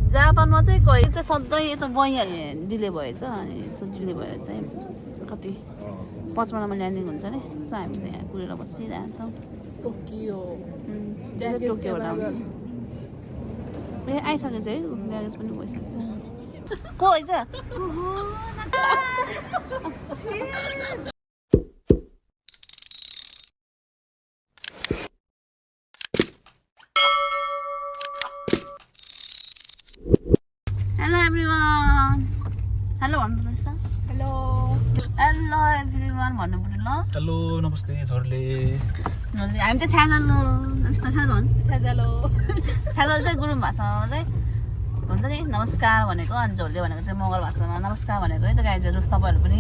जापानमा चाहिँ कहिले चाहिँ सधैँ यता बहिनीहरूले डिले भएछ अनि सो डिले भएर चाहिँ कति 55 मा ल्यान्डिङ हुन्छ नि सो हामी चाहिँ यहाँ कुरेर बसिरहेछौँ टोकियो टोकियोबाट आउँछ ए आइसकेछ है ब्यागेज पनि भइसकेछ को हैछ हेलो एभ्रिवान हेलो भन्नु रहेछ हेलो हेलो एभ्रिवान भन्नु पर्यो ल हेलो नमस्ते झरले हामी चाहिँ छ्याजलो यस्तो छ्याजल साजालो छ्याजल चाहिँ गुरुङ भाषामा चाहिँ हुन्छ नि नमस्कार भनेको अनि झोलले भनेको चाहिँ मगर भाषामा नमस्कार भनेको है गाई चाहिँ तपाईँहरू पनि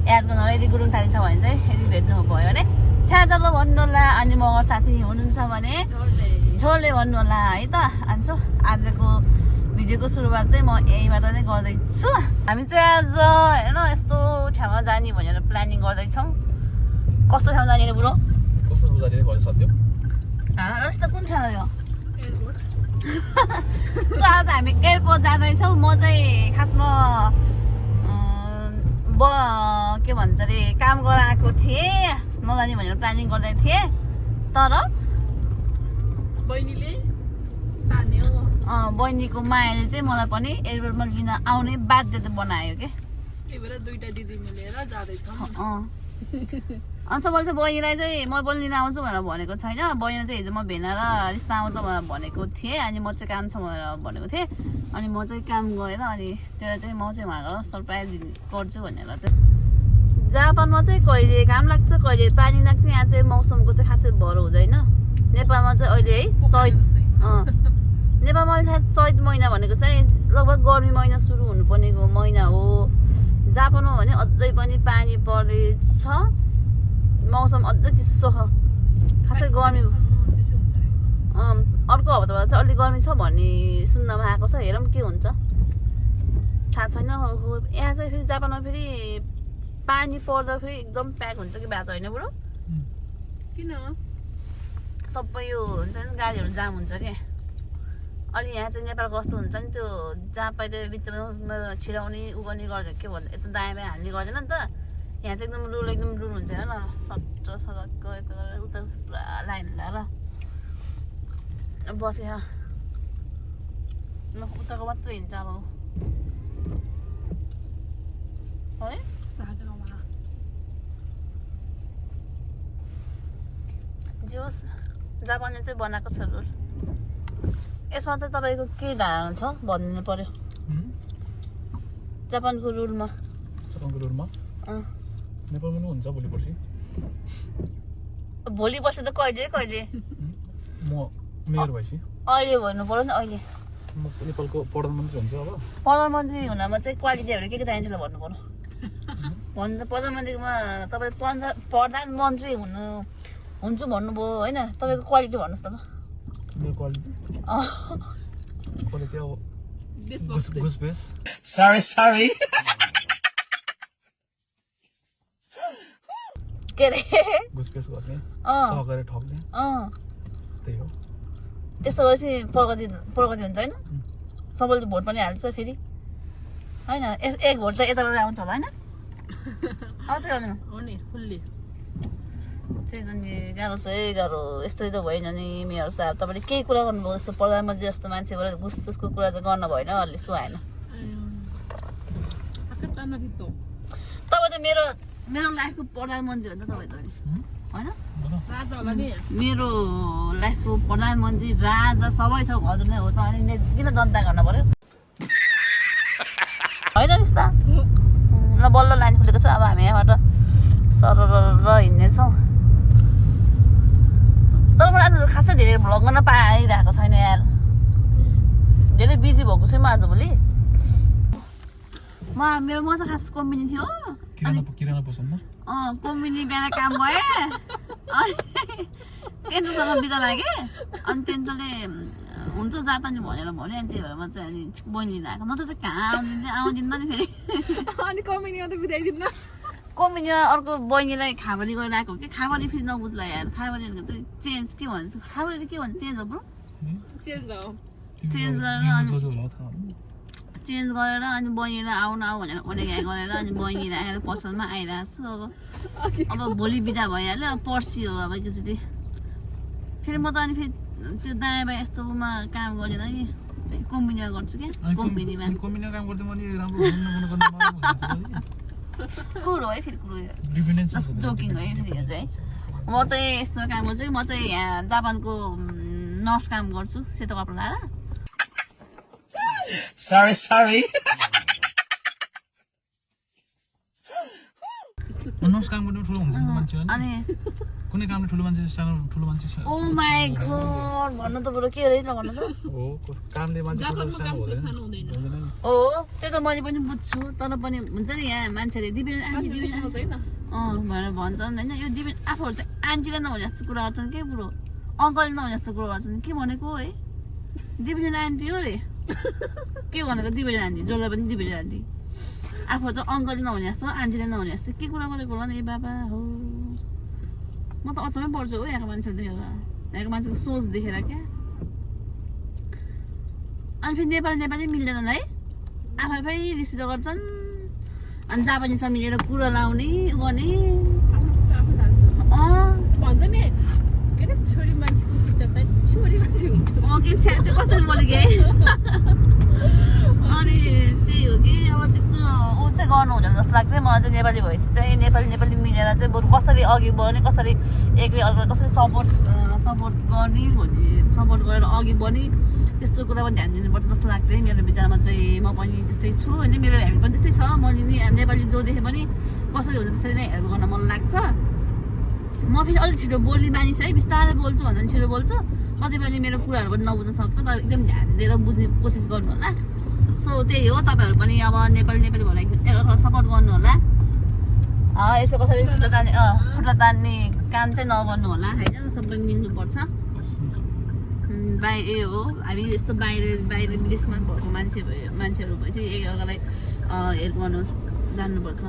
याद गर्नु होला यदि गुरुङ साथी छ भने चाहिँ यदि भेट्नु भयो भने छ्याजलो भन्नु होला अनि मगर साथी हुनुहुन्छ भने झोलले भन्नु होला है त अनि सो आजको भिडियोको सुरुवात चाहिँ म यहीँबाट नै गर्दैछु हामी चाहिँ आज होइन यस्तो ठाउँमा जाने भनेर प्लानिङ गर्दैछौँ कस्तो ठाउँ जाने बुढो कस्तो जाने भयो सध्य यस्तो कुन ठाउँ हो आज हामी एयरपोर्ट जाँदैछौँ म चाहिँ खासमा के भन्छ अरे काम गराएको थिएँ नजाने भनेर प्लानिङ गर्दै थिएँ तर बहिनीले जाने हो बहिनीको मायाले चाहिँ मलाई पनि एयरपोर्टमा लिन आउने बाध्यता बनायो के त्यही भएर दुईटा दिदी मिलेर जाँदैछौँ सबैले चाहिँ बहिनीलाई चाहिँ म पनि लिन आउँछु भनेर भनेको छैन बहिनी चाहिँ हिजो म भेना र रिस्ता आउँछ भनेर भनेको थिएँ अनि म चाहिँ काम छ भनेर भनेको थिएँ अनि म चाहिँ काम गएर अनि त्यसलाई चाहिँ म चाहिँ उहाँको सरप्राइज गर्छु भनेर चाहिँ जापानमा चाहिँ कहिले घाम लाग्छ कहिले पानी लाग्छ यहाँ चाहिँ मौसमको चाहिँ खासै भर हुँदैन नेपालमा चाहिँ अहिले है चैत नेपालमा सायद चैत महिना भनेको चाहिँ लगभग गर्मी महिना सुरु हुनुपर्नेको महिना हो जापानमा भने अझै पनि पानी पर्दैछ मौसम अझै चिसो छ खासै गर्मी अर्को हप्ताबाट चाहिँ अलिक गर्मी छ भन्ने सुन्नमा आएको छ हेरौँ के हुन्छ थाहा छैन यहाँ चाहिँ फेरि जापानमा फेरि पानी पर्दा फेरि एकदम प्याक हुन्छ कि बाटो होइन बुढो किन सबै यो हुन्छ नि गाडीहरू जाम हुन्छ क्या अनि यहाँ चाहिँ नेपालको कस्तो हुन्छ नि त्यो जहाँ पाइदियो बिचमा छिराउने उगाउने गर्दा के भन्दा यता दायाँ बायाँ हाल्ने गर्दैन नि त यहाँ चाहिँ एकदम रुल हुन्छ होइन सट्ट सडकको यता उता पुरा लाइन लगाएर बस्यो ल उताको मात्रै हिँड्छ अब है जे होस् जापानले चाहिँ बनाएको छ रुल यसमा चाहिँ तपाईँको के धारणा छ भन्नु पर्यो जापानको रुलमा नेपालमा पनि हुन्छ भोलि पर्सि भोलि पर्सि त कहिले म मेयर भएपछि अहिले भन्नु पर्यो नि अहिले म नेपालको प्रधानमन्त्री हुन्छ अब प्रधानमन्त्री हुनमा चाहिँ क्वालिटीहरू के चाहिन्छ ल भन्नु पर्यो भन्नु त प्रधानमन्त्रीमा तपाईँ प्रधानमन्त्री हुन्छु भन्नुभयो होइन तपाईँको क्वालिटी भन्नुहोस् त ल मेरो क्वालिटी अब घुसपेस Sorry. के अरे घुसपेस गर्ने सहकारी ठग्ने त्यही हो त्यस्तो गरेपछि प्रगति हुन्छ होइन सबैले भोट पनि हाल्छ फेरि होइन एक भोट त यताबाट आउँछ होला होइन आउँछ गर्दैन हो नि फुल्ली त्यही त नि गाह्रो छ है गाह्रो यस्तै त भएन नि मेयर साहब तपाईँले केही कुरा गर्नुभयो जस्तो प्रधानमन्त्री जस्तो मान्छेबाट घुस त्यसको कुरा चाहिँ गर्न भएन अलि सुहाएन तपाईँ त मेरो लाइफको प्रधानमन्त्री हो नि त तपाईँ त होइन राजा होला नि मेरो लाइफको प्रधानमन्त्री राजा सबै थोक हजुर नै हो त अनि किन जनता गर्न पर्यो होइन नि त ल बल्ल लाइन खुलेको छ अब हामी यहाँबाट सरर हिँड्नेछौँ तर मलाई आज खासै धेरै भ्लग गर्न पाइरहेको छैन यार धेरै बिजी भएको छु म आजभोलि मेरो मजा खास कम्बिनी थियो किराना पसलमा कम्बिनी बिहान काम भए अनि टेन्सनसँग बिदा लाग्यो अनि टेन्सनले हुन्छ जाता नि भनेर भन्यो अनि त्यही भएर म चाहिँ अनि बहिनी आएको नत्र त कहाँ आउँदिन नि फेरि अनि कम्बिनीमा त बिताइदिन्न कम्बिनीमा अर्को बहिनीलाई खाबरी गरेर आएको कि खाबरी फेरि नबुझ्ला यार खाबरी चाहिँ चेन्ज के भन्छ खाबरी के भन्छ चेन्ज हो ब्रो चेन्ज हो चेन्ज गरेर चेन्ज गरेर अनि बहिनीलाई आउनु आऊ भनेर भनेको गरेर अनि बहिनी राखेर पसलमा आइरहेको छु अब भोलि बिदा भइहाल्यो अब पर्सि हो अब एकचोटि फेरि म त अनि फेरि त्यो दायाँ बायाँ यस्तोमा काम गर्दैन कि कम्पनीमा गर्छु क्या कम्पनीमा कुरो है फेरि कुरो जोकिङ है फेरि यो चाहिँ म चाहिँ यस्तो काम गर्छु कि म चाहिँ यहाँ जापानको नर्स काम गर्छु सेतो कपडा लाएर Sorry. नर्स काम गर्नु ठुलो हुन्छ नि मान्छे अनि कुनै कामले ठुलो मान्छे सानो ठुलो मान्छे ओ माय गॉड भन्नु त बरु के रहेछ भन्नु त हो कामले मान्छे ठुलो सानो हुँदैन ओ त्यो त मैले पनि बुझ्छु तर पनि हुन्छ नि यहाँ मान्छेले दिपेन आन्टी दिपेन छैन भनेर भन्छन् होइन यो दिपेन आफूहरू चाहिँ आन्टीलाई नभने जस्तो कुरा गर्छन् के कुरो अङ्कल नभने जस्तो कुरा गर्छन् के भनेको है दिपेन आन्टी हो रे के भनेको दिपेन आन्टी जसलाई पनि दिपेन आन्टी आफूहरू त अङ्कलले नहुने जस्तो आन्टीले नहुने जस्तो के कुरा गरेको होला नि ए बाबा हो म त अचम्मै पर्छु हो यहाँको मान्छेहरू देखेर यहाँको मान्छेको सोच देखेर क्या अनि फेरि नेपाली मिल्दैनन् है आफै रिसिभ गर्छन् अनि जापानिजमा मिलेर कुरा लाउने गर्ने भन्छ नि के अरे छोरी मान्छेको पिता पनि छोरी मान्छे हुन्छ के त्यो कसरी बोलेको है अनि त्यही हो कि अब त्यस्तो ऊ चाहिँ गर्नु हुँदैन जस्तो लाग्छ मलाई चाहिँ नेपाली भएपछि चाहिँ नेपाली मिलेर चाहिँ बरु कसरी अघि बढ्ने कसरी एकले अर्कोलाई कसरी सपोर्ट गर्ने भन्ने सपोर्ट गरेर अघि बढ्ने त्यस्तो कुरामा ध्यान दिनुपर्छ जस्तो लाग्छ है मेरो विचारमा चाहिँ म पनि त्यस्तै छु होइन मेरो हेबिट पनि त्यस्तै छ मैले नि नेपाली जो देखेँ पनि कसरी हुन्छ त्यसरी नै हेल्प गर्न मन लाग्छ म फेरि अलिक छिटो बोल्ने बानी छ है बिस्तारै बोल्छु भन्दा पनि छिटो बोल्छु कतिपयले मेरो कुराहरू पनि नबुझ्न सक्छ तर एकदम ध्यान दिएर बुझ्ने कोसिस गर्नु होला सो त्यही हो तपाईँहरू पनि अब नेपाली भनेर एकअर्कालाई सपोर्ट गर्नु होला यसो कसरी खुट्टा तान्ने काम चाहिँ नगर्नु होला होइन सबै मिल्नुपर्छ बाहिर ए हो हामी यस्तो बाहिर विदेशमा भएको मान्छेहरू भएपछि एकअर्कालाई हेल्प गर्नु जान्नुपर्छ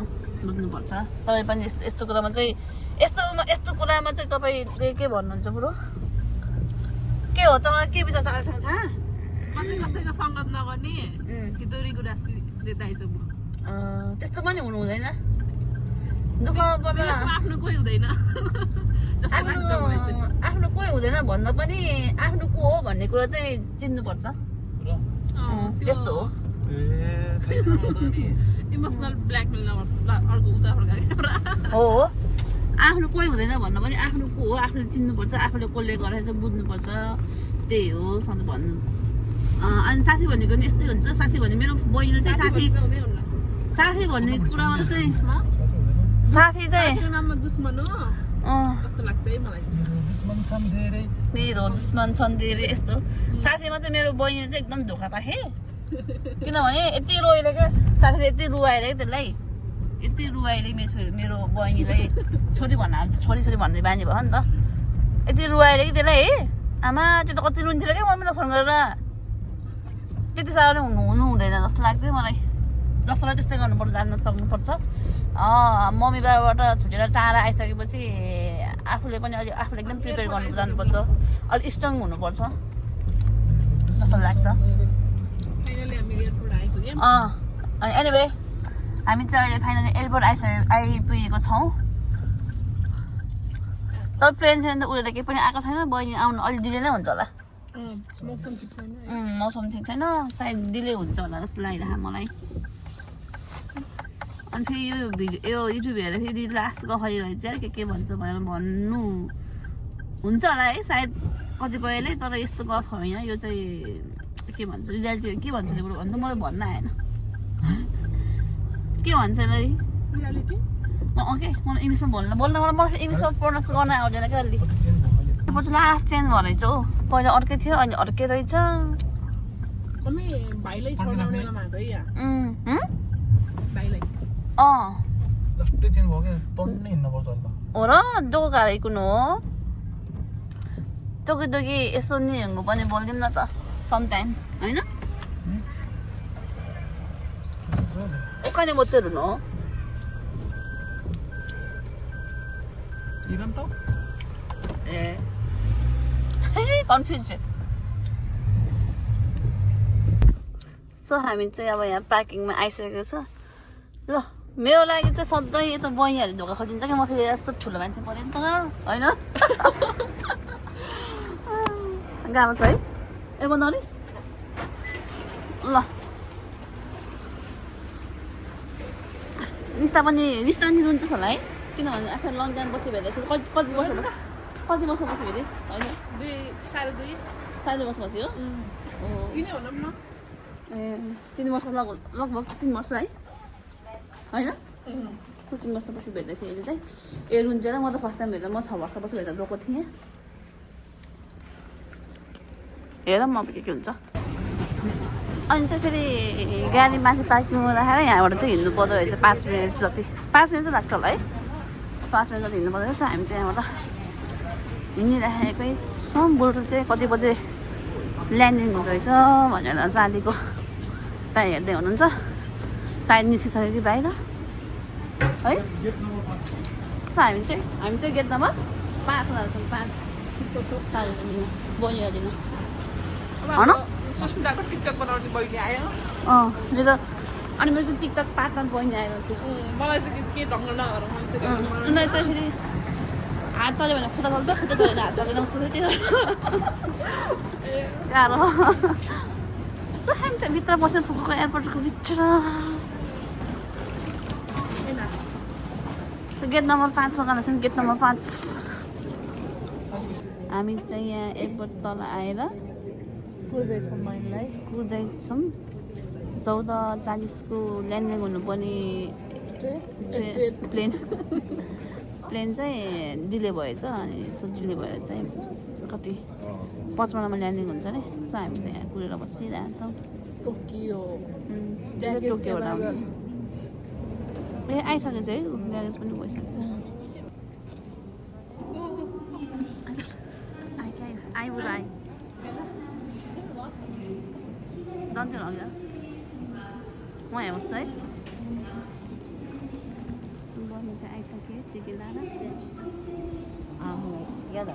बुझ्नुपर्छ तपाईँ पनि यस्तो कुरामा चाहिँ यस्तो कुरामा चाहिँ तपाईँ चाहिँ के भन्नुहुन्छ बुढो के हो तपाईँ के विचार छ अहिलेसम्म थाहा कसैको सङ्गत नगर्ने कि दोरीको राशि त्यस्तो पनि हुनु हुँदैन दुःख पर्दा आफ्नो कोही हुँदैन आफ्नो कोही हुँदैन भन्दा पनि आफ्नो को हो भन्ने कुरा चाहिँ चिन्नुपर्छ त्यस्तो हो इमोसनल ब्ल्याकमेल अर्को उता हो आफ्नो कोही हुँदैन भन्दा पनि आफ्नो को हो आफूले चिन्नुपर्छ आफूले कसले गरेर चाहिँ बुझ्नुपर्छ त्यही हो सधैँ भन्नु अनि साथी भनेको नि यस्तै हुन्छ साथी भने मेरो बहिनीले चाहिँ साथी भन्ने कुरामा चाहिँ साथी चाहिँ नाममा दुश्मन हो जस्तो लाग्छ है मलाई मेरो दुश्मन छन् धेरै यस्तो साथीमा चाहिँ मेरो बहिनीले चाहिँ एकदम धोका पाएँ किनभने यति रोएर क्या साथीले यति रुवाएर क्या त्यसलाई यति रुवाइले मेरो बहिनीलाई छोरी भन्न छोरी भन्ने बानी भयो नि त यति रुवाइले कि त्यसलाई है आमा त्यो त कति रुन्थ्यो क्या मम्मीलाई फोन गरेर त्यति साह्रो हुनु हुँदैन जस्तो लाग्छ मलाई जसोलाई त्यस्तै गर्नुपर्छ जान्न सक्नुपर्छ मम्मी बाबाबाट छुटेर टाढा आइसकेपछि आफूले पनि अलि आफूले एकदम प्रिपेयर गर्नु जानुपर्छ अलिक स्ट्रङ हुनुपर्छ जस्तो लाग्छ अनि एनिवे हामी चाहिँ अहिले फाइनली एयरपोर्ट आइपुगेको छौँ तर प्लेन छैन त उडेर केही पनि आएको छैन बहिनी आउनु अलिक डिले नै हुन्छ होला मौसम ठिक छैन सायद डिले हुन्छ होला जस्तो लागिरहेको मलाई अनि फेरि यो युट्युब हेरेर फेरि लास्ट गफरी रहेछ के भन्छ भनेर भन्नु हुन्छ होला है सायद कतिपयले तर यस्तो गफ होइन यो चाहिँ के भन्छ रियालिटी के भन्छ त्यो कुरो भन्नु मलाई भन्न आएन के भन्छ यसलाई ओके मलाई इङ्ग्लिसमा बोल्न मलाई इङ्ग्लिसमा प्रोनाउन्स गर्न आउँदैन क्या अलि पछि लास्ट चेन्ज भएछ हौ पहिला अर्कै थियो अनि अर्कै रहेछ हो र दोको हिँड्नु हो दोकी यसो नि हिँड्नु पनि बोलिदिउँ न त समटाइम्स होइन उकाने मोतेहरू हो ए कन्फ्युज सो हामी चाहिँ अब यहाँ पार्किङमा आइसकेको छ ल मेरो लागि चाहिँ सधैँ यता बहिनीहरूले धोका खोजिन्छ कि म फेरि यस्तो ठुलो मान्छे पऱ्यो नि त होइन गाह्रो छ है ए बनाउलिस् ल निस्ता पनि रुन्छस् होला है किनभने आखिर लङ टाइम बसी भेट्दैछ कति वर्ष बसी भेटिस् होइन 2.5 साढे वर्ष बस्यो हो किन होला न ए 3 वर्ष लगभग 3 वर्ष है होइन सो 3 वर्षपछि भेट्दैछ यसले चाहिँ ए रुन्चेर म त फर्स्ट टाइम भेट्दा म 6 वर्षपछि भेट्दा गएको थिएँ हेर म के हुन्छ अनि चाहिँ फेरि गाडी माथि पार्किङमा राखेर यहाँबाट चाहिँ हिँड्नु पर्दो रहेछ 5 मिनट जति 5 मिनट चाहिँ लाग्छ होला है 5 मिनट जति हिँड्नु पर्दो रहेछ हामी चाहिँ यहाँबाट हिँडिराखेकै छौँ बरु चाहिँ कति बजे ल्यान्डिङ हुँदो रहेछ भनेर जालीको त्यहाँ हेर्दै हुनुहुन्छ सायद निस्किसक्यो कि बाहिर है सो हामी चाहिँ गेट नम्बर 5 मा छौँ 5 साढे दिनु बहिनीलाई दिनु होइन सुस्मिताको टिकटक बनाउने बहिनी आयो मेरो अनि मेरो चाहिँ टिकटक पार्टनर बहिनी आएपछि मलाई चाहिँ के ढङ्ग नगर उनीलाई चाहिँ फेरि हात चल्यो भने खुट्टा चल्छ खुट्टा चल्यो भने हात चल्दैन त्यो गाह्रो सो हामी चाहिँ भित्र बसेर फुकुको एयरपोर्टको भित्र गेट नम्बर 5 मा जाँदैछौँ गेट नम्बर 5 हामी चाहिँ यहाँ एयरपोर्ट तल आएर कुर्दैछौँ महिलालाई कुर्दैछौँ 14:40 को ल्यान्डिङ हुनुपर्ने प्लेन चाहिँ डिले भएछ अनि सो डिले भएर चाहिँ कति 55 मा ल्यान्डिङ हुन्छ नि सो हामी चाहिँ यहाँ कुरेर बसिरहेछौँ टोकियो टोकियोबाट आउँछ ए आइसकेको छ है ग्यारेज पनि भइसकेको छ आइ जान्थ्यो अघि म यहाँ बस्छु है बस्नु चाहिँ आइसक्यो टिकट लाएर याद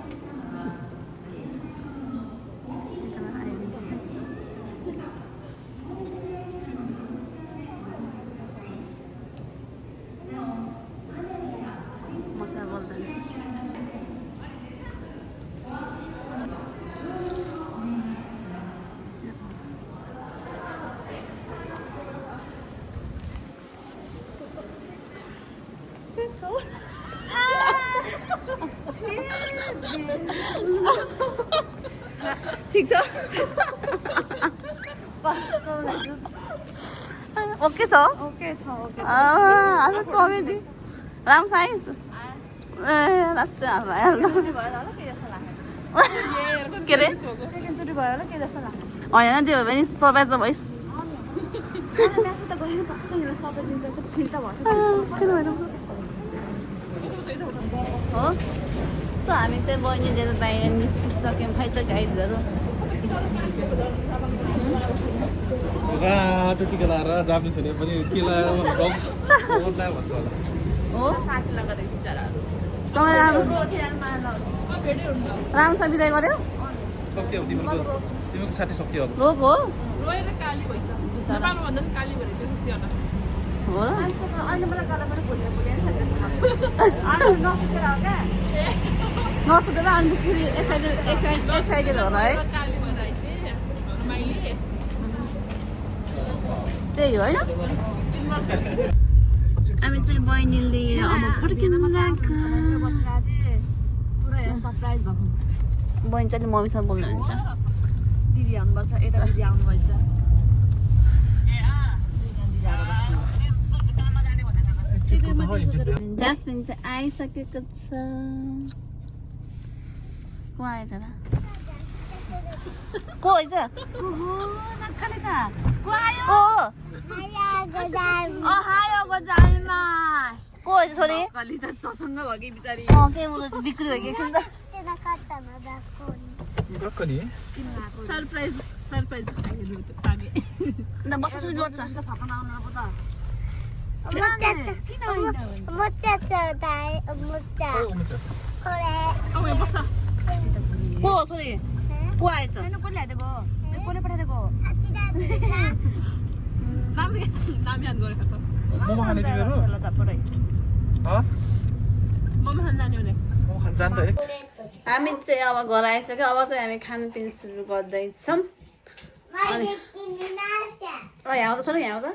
म चाहिँ बोल्दैन ठिक छ ओके छ आज कमेडी राम साइन्स ए रास्ता के अरे होइन जे भयो भने सरप्राइज त भइस् हो सो हामी चाहिँ बहिनी लिएर बाहिर निस्किसक्यौँ खै त गाइजहरू रातो टिका लाएर जापानिज भने पनि के लगाएर भन्छ होला हो राम्रोसँग बिदाई गऱ्यो सक्यो तिमीको 60 सक्यो रोग हो रोएर काली भइसक्यो नेपालमा भन्दा पनि काली भइरहेछ त्यस्तै होला हो र नसुतेर अनि फेरि एक्साइटेड होला है काली भइरहेछ माइली त्यही हो होइन हामी चाहिँ बहिनीले अब फर्किनु लाग्यो बहिनी चाहिँ मम्मीसँग बोल्नुहुन्छ दिदी आउनुभएको छ यता दिदी आउनुभएको छ जास्मिन चाहिँ आइसकेको छ को आएछ र को आएछ को आएछ छोरी तसँग भयो कि बिचारी के बोल्नु बिक्री भयो कि एकछिन त सरप्राइज बस सुनि लड्छ को छोरी को आएछ 라면 거래 갖고. 모모 하나 잘라 주면은 잘라 다 버려. 어? 뭐만 한다뇨네. मोमो खान जान्छ अरे हामी चाहिँ अब घर आइसक्यो अब चाहिँ हामी खानपिन सुरु गर्दैछौँ यहाँ आउँदा छोरा यहाँ आउँदा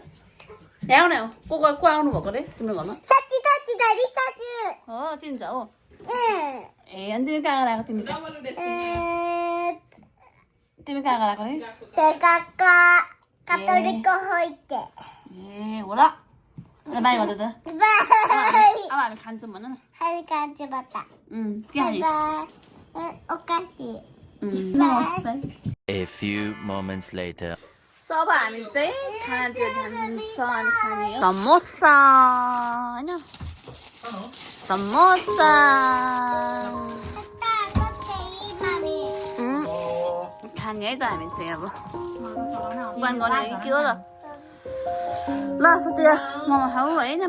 यहाँ आउन को आउनु भएको रे तिम्रो घरमा हो चिन्छ हो ए अनि तिमी कहाँ गएको तिमी चाहिँ तिमी कहाँ गएको रे ए हो र बाई गर्दा त अब हामी खान्छौँ भन न के खाने A few moments later. सब हामी चाहिँ खानातिर खान्छ अनि खाने समोसा होइन समोसा खाने है त हामी चाहिँ अब बन्द गर्ने हो कि के हो र ल सोचे मोमो खाऊ होइन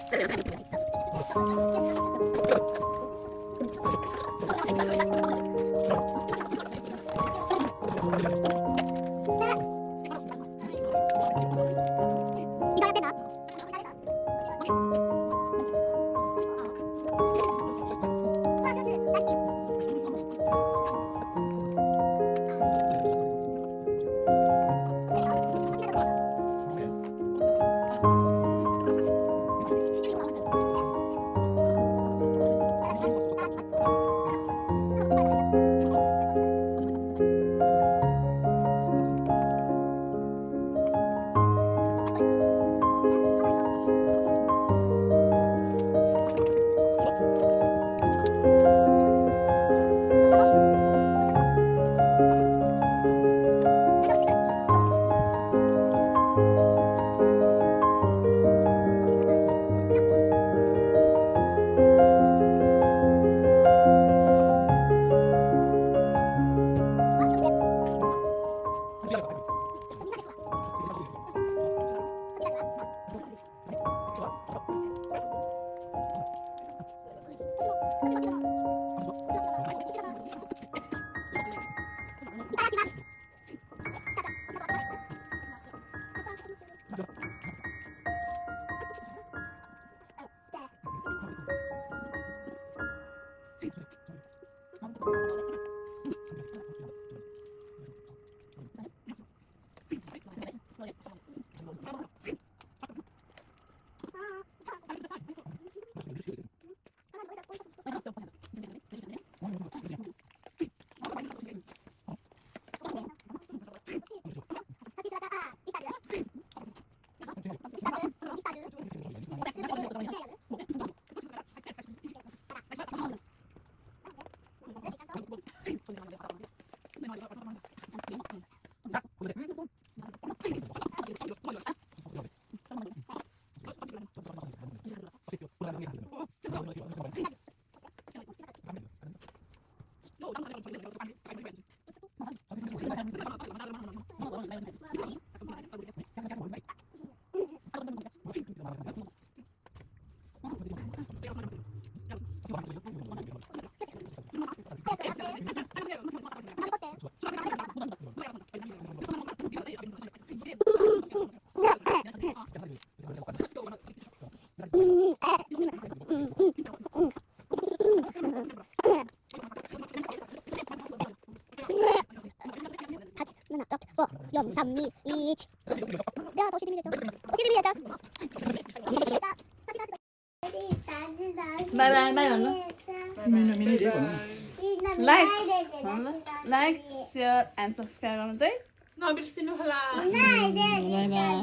बाई बाई बाई भन्नु लाइक सेयर एन्ड सब्सक्राइब गर्नु चाहिँ नबिर्सिनु होला बाई बाई